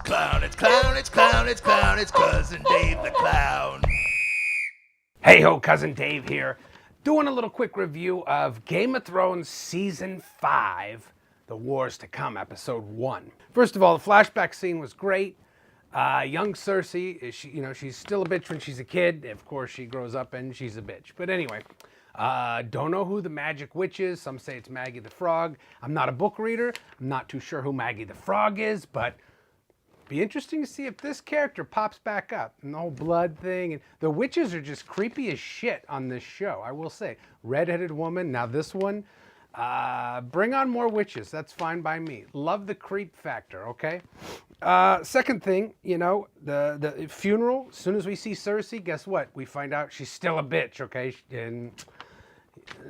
clown, it's clown, it's clown, it's clown, it's Cousin Dave the Clown. Hey ho, Cousin Dave here, doing a little quick review of Game of Thrones Season 5, The Wars to Come, Episode 1. First of all, the flashback scene was great. Young Cersei, she's still a bitch when she's a kid. Of course, she grows up and she's a bitch. But anyway, don't know who the magic witch is. Some say it's Maggie the Frog. I'm not a book reader. I'm not too sure who Maggie the Frog is, but be interesting to see if this character pops back up. And the whole blood thing. And the witches are just creepy as shit on this show, I will say. Redheaded woman, now this one. Bring on more witches. That's fine by me. Love the creep factor, okay? Second thing, the funeral. As soon as we see Cersei, guess what? We find out she's still a bitch, okay? And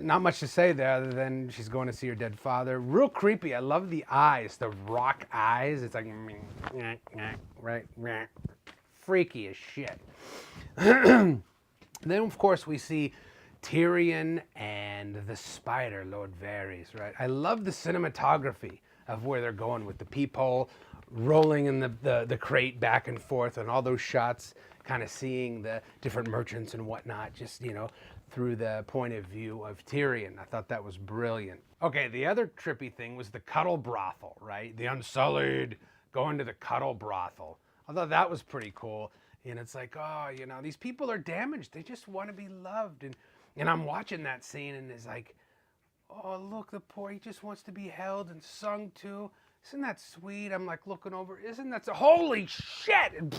not much to say there other than she's going to see her dead father. Real creepy. I love the eyes, the rock eyes. It's like, right? Freaky as shit. Then, of course, we see Tyrion and the spider, Lord Varys, right? I love the cinematography of where they're going with the peephole, rolling in the crate back and forth, and all those shots, kind of seeing the different merchants and whatnot, just, through the point of view of Tyrion. I thought that was brilliant. Okay, the other trippy thing was the Cuddle Brothel, right? The Unsullied going to the Cuddle Brothel. I thought that was pretty cool. And it's like, these people are damaged. They just want to be loved. And I'm watching that scene and it's like, oh, look, the poor, he just wants to be held and sung to. Isn't that sweet? I'm like looking over. Isn't that so? Holy shit! And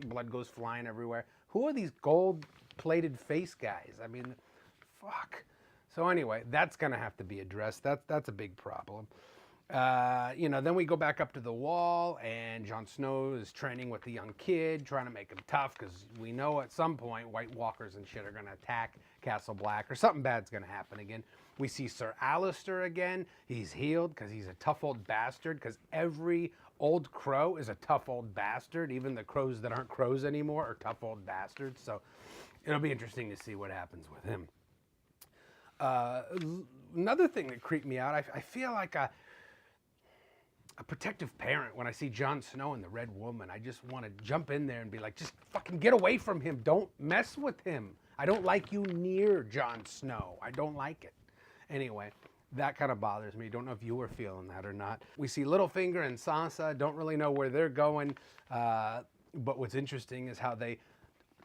blood goes flying everywhere. Who are these gold-plated face guys? I mean, fuck. So anyway, that's gonna have to be addressed. That's a big problem. Then we go back up to the wall, and Jon Snow is training with the young kid, trying to make him tough, because we know at some point White Walkers and shit are going to attack Castle Black, or something bad's going to happen again. We see Sir Alastair again. He's healed because he's a tough old bastard, because every old crow is a tough old bastard. Even the crows that aren't crows anymore are tough old bastards. So it'll be interesting to see what happens with him. Another thing that creeped me out, I feel like a protective parent when I see Jon Snow and the Red Woman. I just want to jump in there and be like, just fucking get away from him. Don't mess with him. I don't like you near Jon Snow. I don't like it. Anyway, that kind of bothers me. Don't know if you were feeling that or not. We see Littlefinger and Sansa. Don't really know where they're going. But what's interesting is how they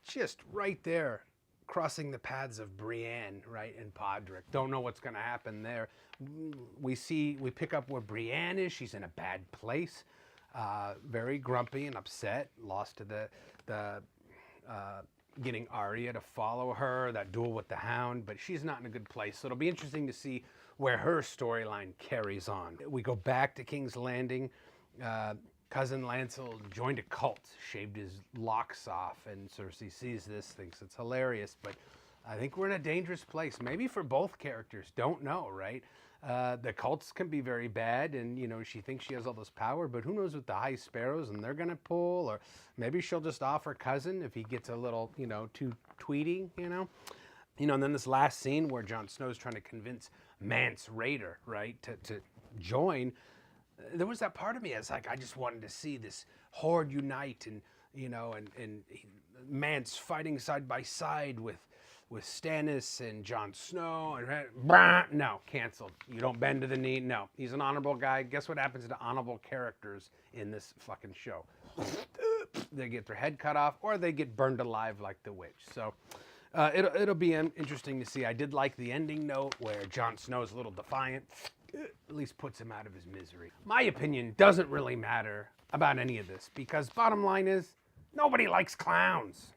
just right there crossing the paths of Brienne, right, and Podrick. Don't know what's going to happen there. We pick up where Brienne is. She's in a bad place, very grumpy and upset. Lost to the getting Arya to follow her, that duel with the Hound, but she's not in a good place. So it'll be interesting to see where her storyline carries on. We go back to King's Landing. Cousin Lancel joined a cult, shaved his locks off, and Cersei sees this, thinks it's hilarious, but I think we're in a dangerous place. Maybe for both characters, don't know, right? The cults can be very bad, and, she thinks she has all this power, but who knows with the High Sparrows, and they're going to pull, or maybe she'll just off her cousin if he gets a little, too tweety, and then this last scene where Jon Snow's trying to convince Mance Rayder, right, to join. There was that part of me, it's like, I just wanted to see this horde unite and Mance fighting side by side with Stannis and Jon Snow. And no, canceled. You don't bend to the knee. No, he's an honorable guy. Guess what happens to honorable characters in this fucking show? They get their head cut off or they get burned alive like the witch. So it'll be interesting to see. I did like the ending note where Jon Snow's a little defiant. At least puts him out of his misery. My opinion doesn't really matter about any of this because bottom line is nobody likes clowns.